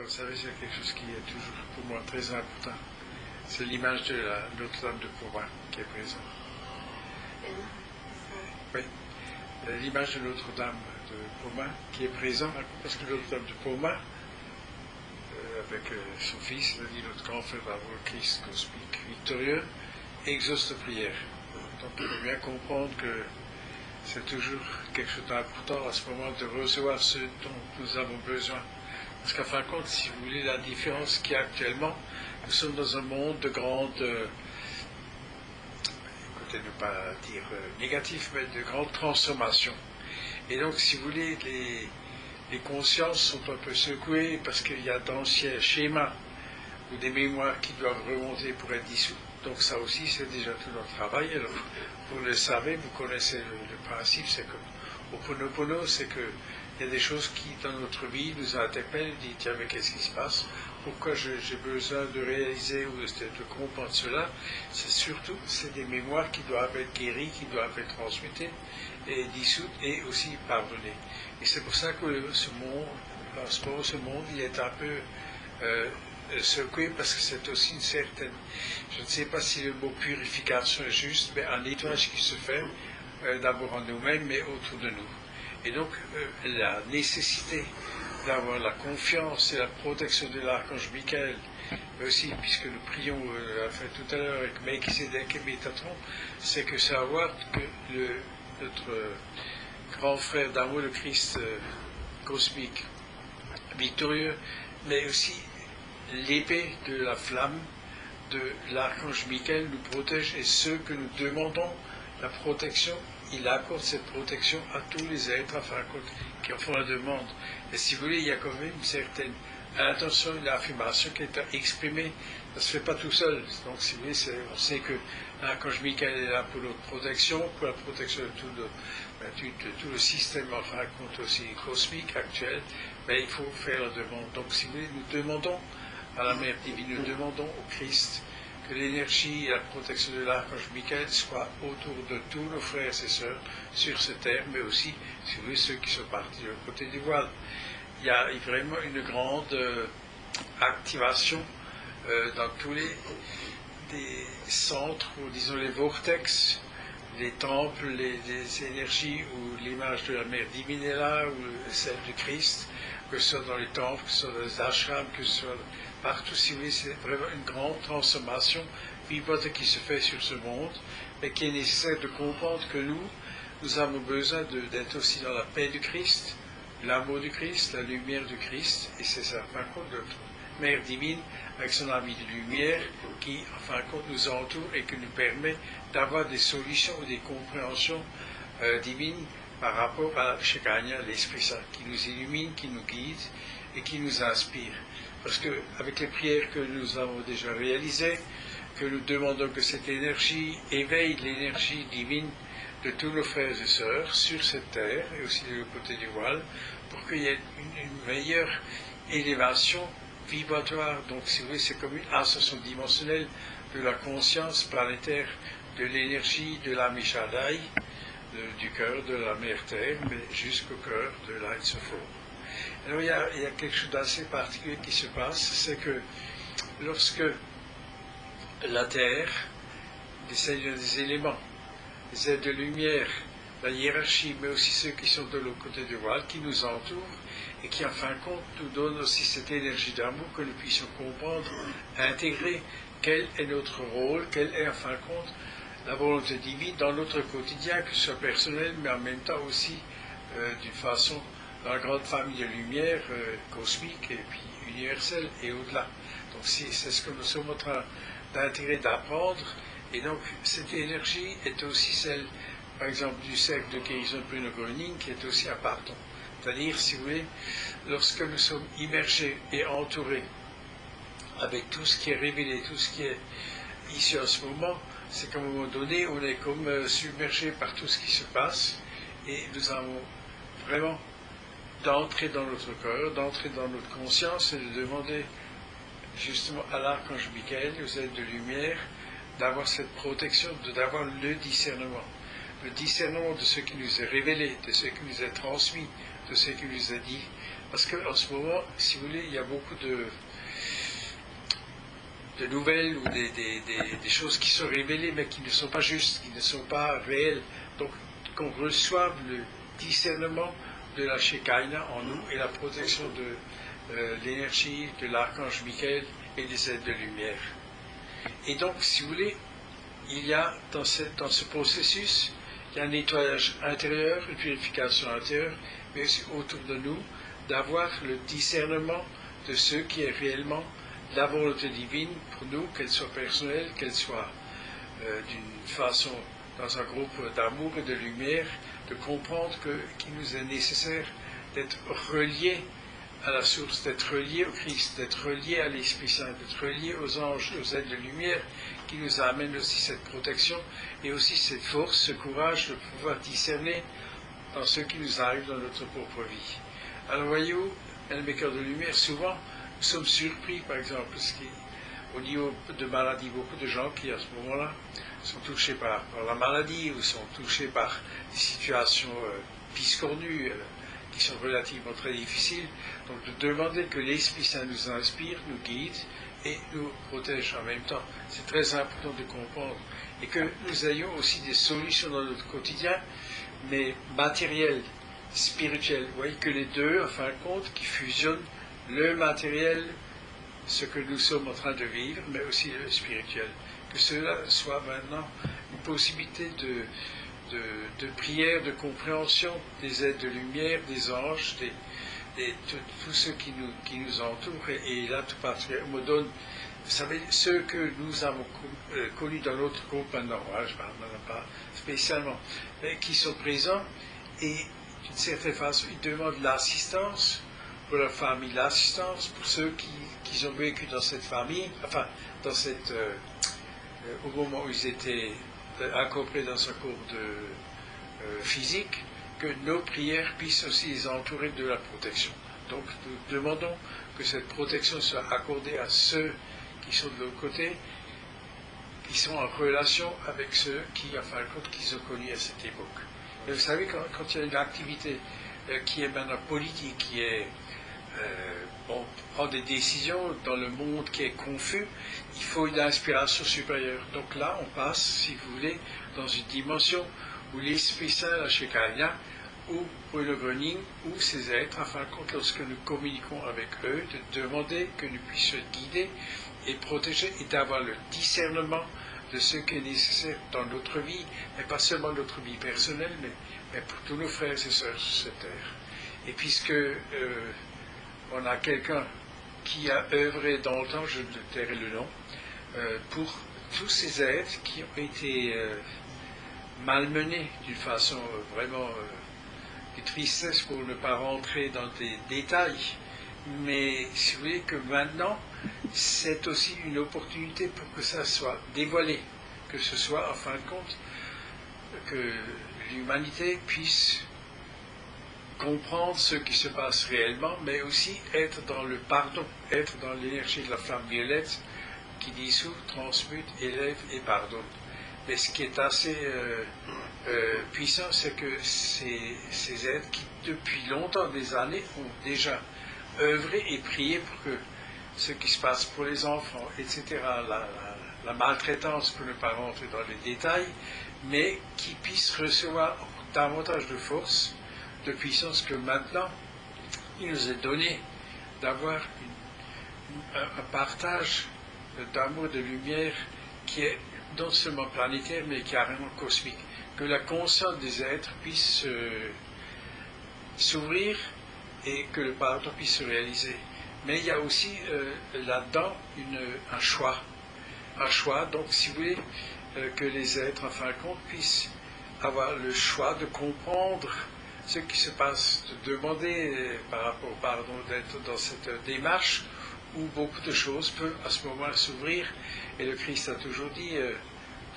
Vous savez, c'est quelque chose qui est toujours pour moi très important. C'est l'image de Notre-Dame de Provins qui est présente. Oui, l'image de Notre-Dame de Provins qui est présente, parce que Notre-Dame de Provins, avec son fils, c'est-à-dire notre grand frère d'amour, Christ cosmique victorieux, exauce nos prières. Donc il faut bien comprendre que c'est toujours quelque chose d'important à ce moment de recevoir ce dont nous avons besoin. Parce qu'en fin de compte, si vous voulez, la différence qu'il y a actuellement, nous sommes dans un monde de grande, écoutez, ne pas dire négatif, mais de grande transformation. Et donc, si vous voulez, les consciences sont un peu secouées parce qu'il y a d'anciens schémas ou des mémoires qui doivent remonter pour être dissous. Donc ça aussi, c'est déjà tout notre travail. Alors, vous le savez, vous connaissez le principe, c'est que au Ho'oponopono, c'est que il y a des choses qui, dans notre vie, nous interpellent, disent, tiens, mais qu'est-ce qui se passe? Pourquoi j'ai besoin de réaliser ou de comprendre cela? C'est des mémoires qui doivent être guéries, qui doivent être transmises et dissoutes et aussi pardonnées. Et c'est pour ça que ce monde, il est un peu secoué, parce que c'est aussi une certaine, je ne sais pas si le mot purification est juste, mais un nettoyage qui se fait d'abord en nous-mêmes, mais autour de nous. Et donc, la nécessité d'avoir la confiance et la protection de l'archange Michael, mais aussi, puisque nous prions, l'a fait tout à l'heure avec Melchisedec et Métatron, c'est que savoir que notre grand frère d'amour, le Christ cosmique, victorieux, mais aussi l'épée de la flamme de l'archange Michael nous protège, et ceux que nous demandons la protection, il accorde cette protection à tous les êtres qui en font la demande. Et si vous voulez, il y a quand même une certaine intention, une affirmation qui est exprimée. Ça ne se fait pas tout seul. Donc, si vous voulez, on sait que l'archange Michael est là pour notre protection, pour la protection de tout le système, aussi cosmique actuel. Mais il faut faire la demande. Donc, si vous voulez, nous demandons à la Mère divine, nous demandons au Christ que l'énergie et la protection de l'archange Michael soient autour de tous nos frères et sœurs sur cette terre, mais aussi, si vous voulez, ceux qui sont partis de l'autre côté du voile. Il y a vraiment une grande activation dans tous des centres, ou disons les vortex, les temples, les énergies où l'image de la Mère divine est là, ou celle du Christ, que ce soit dans les temples, que ce soit dans les ashrams, que ce soit partout, si vous voulez, c'est vraiment une grande transformation vivante qui se fait sur ce monde, mais qui est nécessaire de comprendre que nous avons besoin d'être aussi dans la paix du Christ, l'amour du Christ, la lumière du Christ, et c'est ça, en fin de compte, notre Mère divine, avec son ami de lumière, qui, en fin de compte, nous entoure et qui nous permet d'avoir des solutions ou des compréhensions divines par rapport à Shekinah, l'Esprit Saint, qui nous illumine, qui nous guide et qui nous inspire. Parce qu'avec les prières que nous avons déjà réalisées, que nous demandons que cette énergie éveille l'énergie divine de tous nos frères et sœurs sur cette terre, et aussi de l'autre côté du voile, pour qu'il y ait une meilleure élévation vibratoire. Donc, si vous voulez, c'est comme une ascension dimensionnelle de la conscience planétaire, de l'énergie de la Mishadai, du cœur de la Mère Terre, mais jusqu'au cœur de l'Aït-Sophor. Alors, il y a quelque chose d'assez particulier qui se passe, c'est que lorsque la Terre, les seigneurs des éléments, les êtres de lumière, la hiérarchie, mais aussi ceux qui sont de l'autre côté du voile, qui nous entourent et qui, en fin de compte, nous donnent aussi cette énergie d'amour, que nous puissions comprendre, intégrer quel est notre rôle, quelle est, en fin de compte, la volonté divine dans notre quotidien, que ce soit personnel, mais en même temps aussi d'une façon dans la grande famille de lumière cosmique et puis universelle et au-delà. Donc c'est ce que nous sommes en train d'intégrer, d'apprendre. Et donc cette énergie est aussi celle, par exemple, du cercle de guérison de Bruno Gröning, qui est aussi un pardon. C'est-à-dire, si vous voulez, lorsque nous sommes immergés et entourés avec tout ce qui est révélé, tout ce qui est ici en ce moment, c'est qu'à un moment donné, on est comme submergé par tout ce qui se passe, et nous avons vraiment d'entrer dans notre cœur, d'entrer dans notre conscience, et de demander justement à l'archange Michael, aux êtres de lumière, d'avoir cette protection, d'avoir le discernement de ce qui nous est révélé, de ce qui nous est transmis, de ce qui nous est dit, Parce qu'en ce moment, si vous voulez, il y a beaucoup de nouvelles ou des choses qui sont révélées, mais qui ne sont pas justes, qui ne sont pas réelles. Donc, qu'on reçoive le discernement de la Shekinah en nous et la protection de l'énergie de l'archange Michael et des aides de lumière. Et donc, si vous voulez, il y a dans ce processus, il y a un nettoyage intérieur, une purification intérieure, mais aussi autour de nous, d'avoir le discernement de ce qui est réellement la volonté divine pour nous, qu'elle soit personnelle, qu'elle soit d'une façon dans un groupe d'amour et de lumière, de comprendre qu'il nous est nécessaire d'être reliés à la source, d'être reliés au Christ, d'être reliés à l'Esprit Saint, d'être reliés aux anges, aux aides de lumière, qui nous amènent aussi cette protection et aussi cette force, ce courage de pouvoir discerner dans ce qui nous arrive dans notre propre vie. Alors voyez-vous, mes cœurs de lumière, souvent, nous sommes surpris, par exemple, parce qu'au niveau de maladie, beaucoup de gens qui, à ce moment-là, sont touchés par la maladie ou sont touchés par des situations piscornues qui sont relativement très difficiles. Donc de demander que l'Esprit Saint nous inspire, nous guide et nous protège en même temps. C'est très important de comprendre. Et que nous ayons aussi des solutions dans notre quotidien, mais matérielles, spirituelles. Vous voyez que les deux, en fin de compte, qui fusionnent le matériel, ce que nous sommes en train de vivre, mais aussi le spirituel. Que cela soit maintenant une possibilité de prière, de compréhension des aides de lumière, des anges, tous ceux qui nous entourent. Et là, tout particulièrement, me donne, vous savez, ceux que nous avons connus dans notre groupe maintenant, je ne parle pas spécialement, mais qui sont présents et d'une certaine façon, ils demandent l'assistance pour leur famille, l'assistance pour ceux qui ont vécu dans cette famille, enfin, dans cette, au moment où ils étaient incorporés dans un cours physique, que nos prières puissent aussi les entourer de la protection. Donc, nous demandons que cette protection soit accordée à ceux qui sont de l'autre côté, qui sont en relation avec ceux qui, en fin de compte, qu'ils ont connus à cette époque. Et vous savez, quand il y a une activité qui est maintenant politique, qui est on prend des décisions dans le monde qui est confus, il faut une inspiration supérieure. Donc là, on passe, si vous voulez, dans une dimension où l'Esprit Saint, la Shekinah, ou le Gröning, ou ces êtres, en fin de compte, lorsque nous communiquons avec eux, de demander que nous puissions guider et protéger et d'avoir le discernement de ce qui est nécessaire dans notre vie, mais pas seulement notre vie personnelle, mais pour tous nos frères et sœurs sur cette terre. Et puisque on a quelqu'un qui a œuvré dans le temps, je ne tairai le nom, pour tous ces êtres qui ont été malmenés d'une façon vraiment de tristesse, pour ne pas rentrer dans des détails. Mais si vous voulez que maintenant, c'est aussi une opportunité pour que ça soit dévoilé, que ce soit, en fin de compte, que l'humanité puisse comprendre ce qui se passe réellement, mais aussi être dans le pardon, être dans l'énergie de la flamme violette qui dissout, transmute, élève et pardonne. Mais ce qui est assez puissant, c'est que ces êtres qui, depuis longtemps, des années, ont déjà œuvré et prié pour que ce qui se passe pour les enfants, etc., la maltraitance, pour ne pas rentrer dans les détails, mais qui puissent recevoir davantage de force, de puissance, que maintenant il nous est donné d'avoir un partage d'amour, de lumière qui est non seulement planétaire mais carrément cosmique, que la conscience des êtres puisse s'ouvrir et que le pardon puisse se réaliser. Mais il y a aussi là-dedans un choix, donc si vous voulez, que les êtres en fin de compte puissent avoir le choix de comprendre ce qui se passe, de demander par rapport au pardon, d'être dans cette démarche où beaucoup de choses peuvent à ce moment-là s'ouvrir. Et le Christ a toujours dit,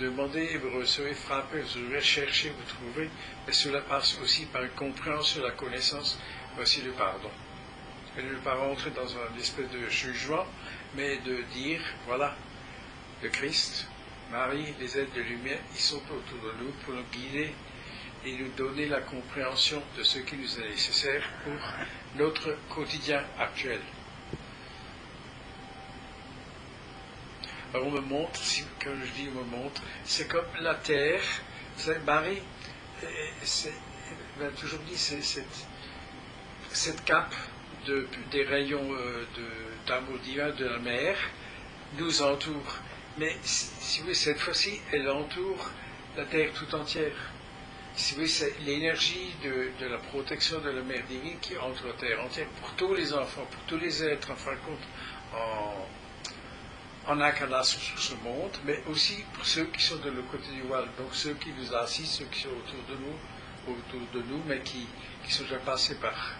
demandez et vous recevrez, frappez, vous ouvrez, cherchez, vous trouverez. Et cela passe aussi par une compréhension, la connaissance, mais aussi le pardon. Et ne pas rentrer dans un espèce de jugement, mais de dire, voilà, le Christ, Marie, les aides de lumière, ils sont autour de nous pour nous guider et nous donner la compréhension de ce qui nous est nécessaire pour notre quotidien actuel. Alors on me montre, quand je dis on me montre, c'est comme la Terre. Vous savez, Marie, elle a toujours dit, cette cape des rayons d'amour divin de la mer nous entoure. Mais si vous voulez, cette fois-ci, elle entoure la Terre tout entière. Si vous voulez, c'est l'énergie de la protection de la Mère divine qui entoure la Terre entière pour tous les enfants, pour tous les êtres, en fin de compte, en incarnation sur ce monde, mais aussi pour ceux qui sont de l'autre côté du voile, donc ceux qui nous assistent, ceux qui sont autour de nous, mais qui sont déjà passés par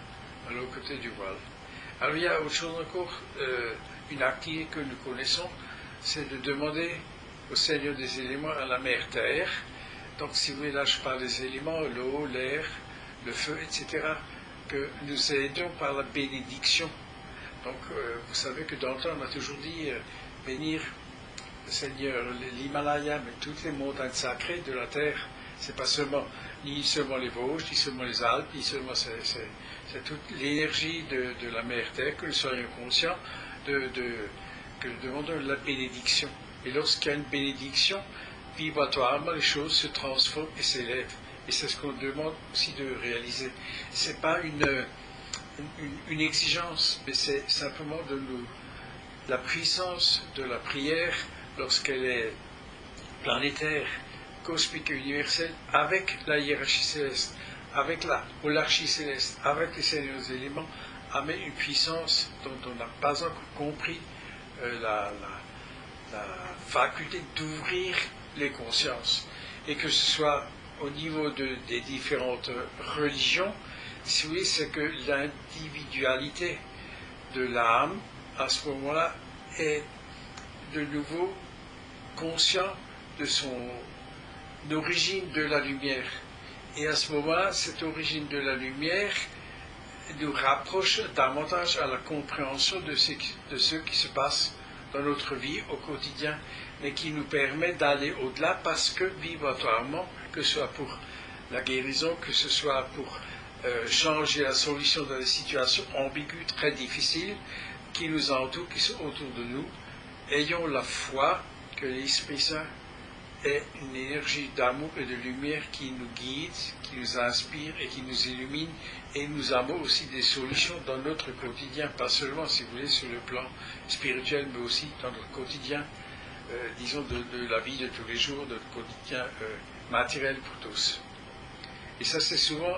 l'autre côté du voile. Alors il y a autre chose encore, une activité que nous connaissons, c'est de demander au Seigneur des éléments à la Mère Terre. Donc si vous voulez, là je parle des éléments, l'eau, l'air, le feu, etc., que nous aidons par la bénédiction. Donc vous savez que dans le temps on a toujours dit bénir le Seigneur, l'Himalaya, mais toutes les montagnes sacrées de la terre. C'est pas seulement, ni seulement les Vosges, ni seulement les Alpes, ni seulement c'est toute l'énergie de la Mère Terre, que nous soyons conscients que nous demandons la bénédiction. Et lorsqu'il y a une bénédiction, vibratoirement les choses se transforment et s'élèvent. Et c'est ce qu'on demande aussi de réaliser. C'est pas une exigence, mais c'est simplement la puissance de la prière lorsqu'elle est planétaire, cosmique et universelle, avec la hiérarchie céleste, avec la holarchie céleste, avec les seigneurs des éléments, amène une puissance dont on n'a pas encore compris la faculté d'ouvrir les consciences. Et que ce soit au niveau des différentes religions, si vous voulez, c'est que l'individualité de l'âme, à ce moment-là, est de nouveau conscient de son origine de la lumière. Et à ce moment-là, cette origine de la lumière nous rapproche davantage à la compréhension de ce qui se passe dans notre vie au quotidien, mais qui nous permet d'aller au-delà parce que vibratoirement, que ce soit pour la guérison, que ce soit pour changer la solution dans des situations ambiguës, très difficiles, qui nous entourent, qui sont autour de nous, ayons la foi que l'Esprit Saint est une énergie d'amour et de lumière qui nous guide, qui nous inspire et qui nous illumine, et nous avons aussi des solutions dans notre quotidien, pas seulement, si vous voulez, sur le plan spirituel, mais aussi dans notre quotidien, disons, de la vie de tous les jours, de notre quotidien matériel pour tous. Et ça, c'est souvent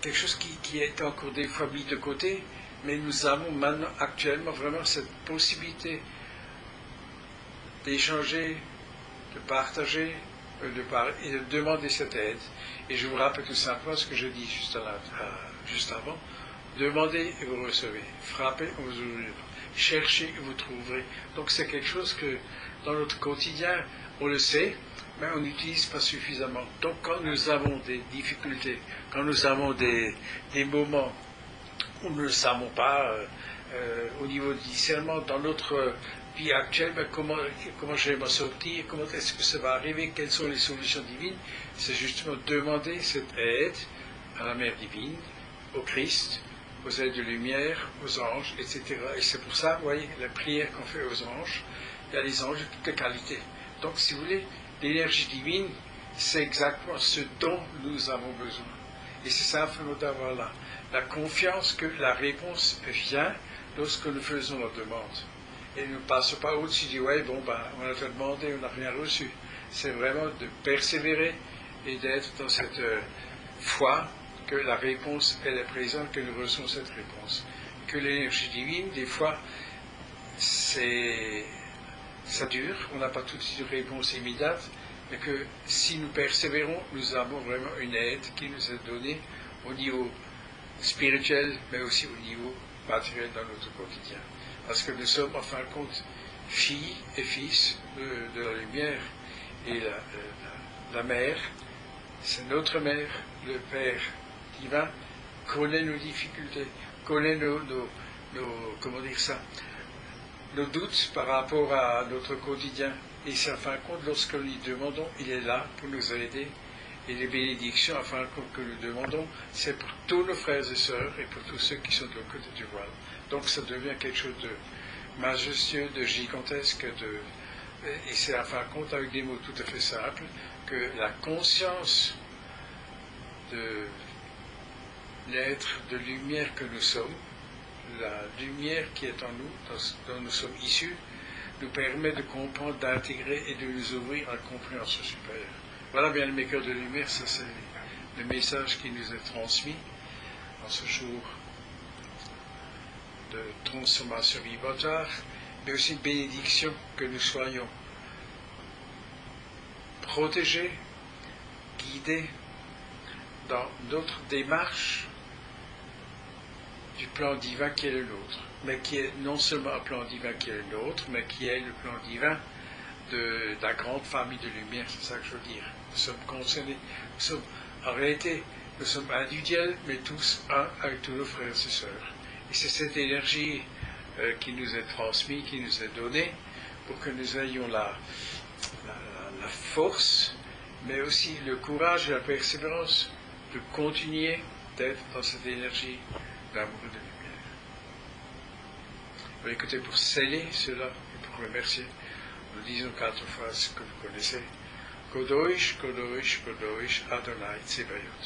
quelque chose qui est encore des fois mis de côté, mais nous avons maintenant, actuellement, vraiment cette possibilité d'échanger, de partager, de parler et de demander cette aide. Et je vous rappelle tout simplement ce que je dis juste avant. Demandez et vous recevez. Frappez et vous ouvrirez. Cherchez et vous trouverez. Donc c'est quelque chose que dans notre quotidien, on le sait, mais on n'utilise pas suffisamment. Donc quand nous avons des difficultés, quand nous avons des moments où nous ne savons pas, au niveau du discernement, dans notre vie actuelle, ben comment je vais m'en sortir, comment est-ce que ça va arriver, quelles sont les solutions divines, c'est justement demander cette aide à la Mère divine, au Christ, aux aides de lumière, aux anges, etc. Et c'est pour ça, vous voyez, la prière qu'on fait aux anges, il y a des anges de toutes les qualités. Donc, si vous voulez, l'énergie divine, c'est exactement ce dont nous avons besoin. Et c'est simplement d'avoir la confiance que la réponse vient lorsque nous faisons la demande. Et nous ne passons pas au-dessus du ouais, bon, ben, on a demandé, on n'a rien reçu. C'est vraiment de persévérer et d'être dans cette foi que la réponse, elle est présente, que nous recevons cette réponse. Que l'énergie divine, des fois, ça dure, on n'a pas tout de suite une réponse immédiate, mais que si nous persévérons, nous avons vraiment une aide qui nous est donnée au niveau spirituel, mais aussi au niveau matériel dans notre quotidien. Parce que nous sommes, en fin de compte, filles et fils de la lumière. Et la mère, c'est notre mère, le Père divin, connaît nos difficultés, connaît comment dire ça, nos doutes par rapport à notre quotidien. Et c'est en fin de compte, lorsque nous lui demandons, il est là pour nous aider. Et les bénédictions, en fin de compte, que nous demandons, c'est pour tous nos frères et sœurs et pour tous ceux qui sont de l'autre côté du voile. Donc ça devient quelque chose de majestueux, de gigantesque, et c'est en fin de compte, avec des mots tout à fait simples, que la conscience de l'être de lumière que nous sommes, la lumière qui est en nous, dont nous sommes issus, nous permet de comprendre, d'intégrer et de nous ouvrir à la compréhension supérieure. Voilà bien le cœurs de lumière, ça c'est le message qui nous est transmis en ce jour de transformation vibratoire, mais aussi une bénédiction que nous soyons protégés, guidés dans notre démarche du plan divin qui est le nôtre, mais qui est non seulement un plan divin qui est le nôtre, mais qui est le plan divin de la grande famille de lumière, c'est ça que je veux dire. Nous sommes concernés, en réalité, nous sommes individuels, mais tous un avec tous nos frères et sœurs. Et c'est cette énergie qui nous est transmise, qui nous est donnée, pour que nous ayons la force, mais aussi le courage et la persévérance de continuer d'être dans cette énergie d'amour et de lumière. Alors, écoutez, pour sceller cela et pour remercier, nous disons 4 phrases que vous connaissez. Kodosh, Kodosh, Kodosh, Adonai Tsebayot.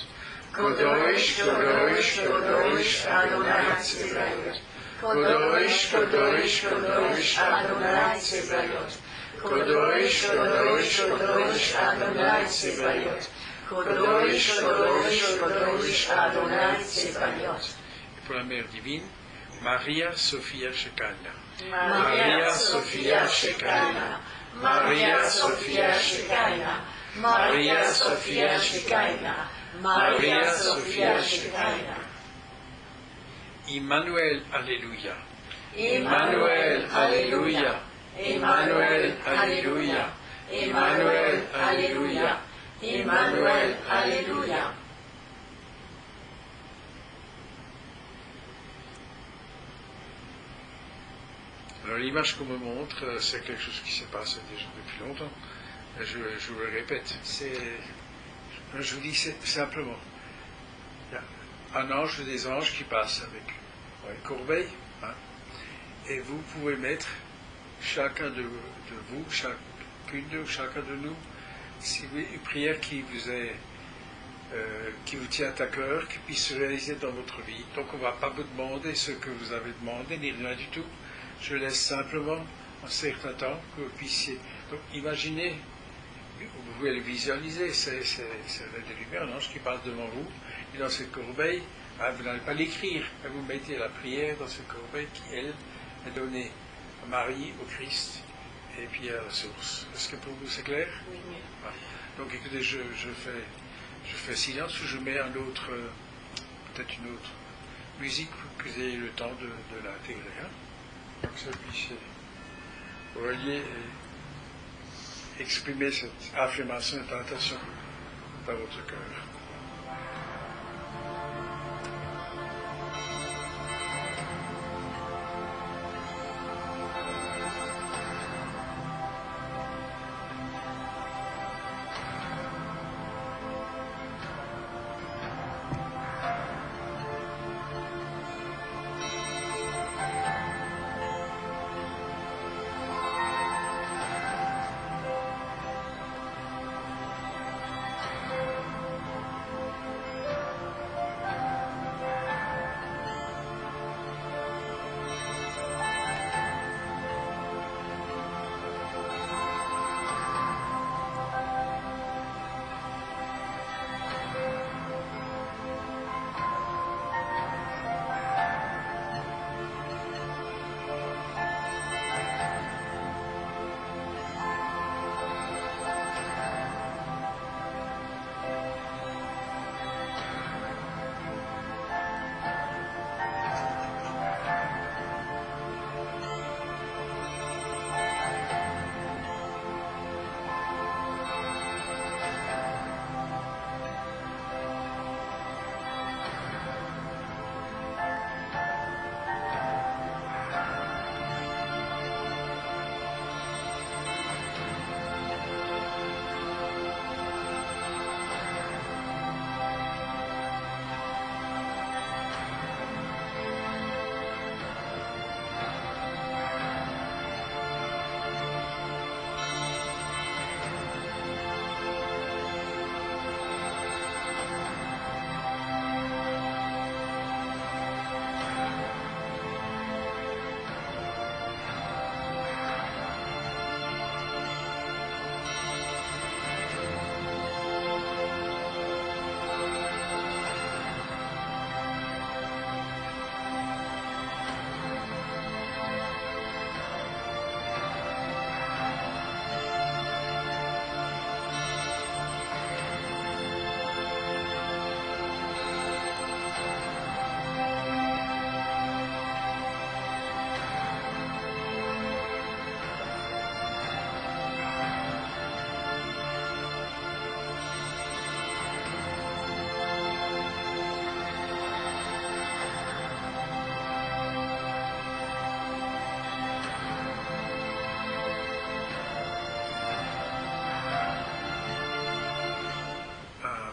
Kodosh, Kodosh, Kodosh, Adonai Tsebayot. Kodosh, Kodosh, Kodosh, Adonai Tsebayot. Kodosh, Kodosh, Kodosh, Adonai Tsebayot. Kodosh, Kodosh, Kodosh, Adonai Tsebayot. Et pour la Mère divine, Maria Sophia Shekinah. Maria Sophia Shekinah. Maria Sophia Shekinah. Maria Sophia Shekinah. Maria Sophia Shekinah. Emmanuel, Alléluia. Emmanuel, Alléluia. Emmanuel, Alléluia. Emmanuel, Alléluia. Emmanuel, Alléluia. Alors l'image qu'on me montre, c'est quelque chose qui s'est passé déjà depuis longtemps. Je vous le répète, je vous dis simplement, il y a un ange ou des anges qui passent avec une corbeille, hein, et vous pouvez mettre chacun de vous, chacune de chacun de nous, si vous une prière qui vous tient à cœur, qui puisse se réaliser dans votre vie. Donc on ne va pas vous demander ce que vous avez demandé, ni rien du tout. Je laisse simplement un certain temps que vous puissiez. Donc imaginez, vous pouvez le visualiser, c'est de lumière, un ange qui passe devant vous, et dans cette corbeille, vous n'allez pas l'écrire, mais vous mettez la prière dans cette corbeille qui, elle, est donnée à Marie, au Christ, et puis à la source. Est-ce que pour vous c'est clair? Oui. Voilà. Donc écoutez, je fais silence, ou je mets peut-être une autre musique pour que vous ayez le temps de l'intégrer. Hein? Donc ça puisse relier et exprimer cette affirmation et tentation dans votre cœur.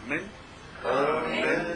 Amen. Amen.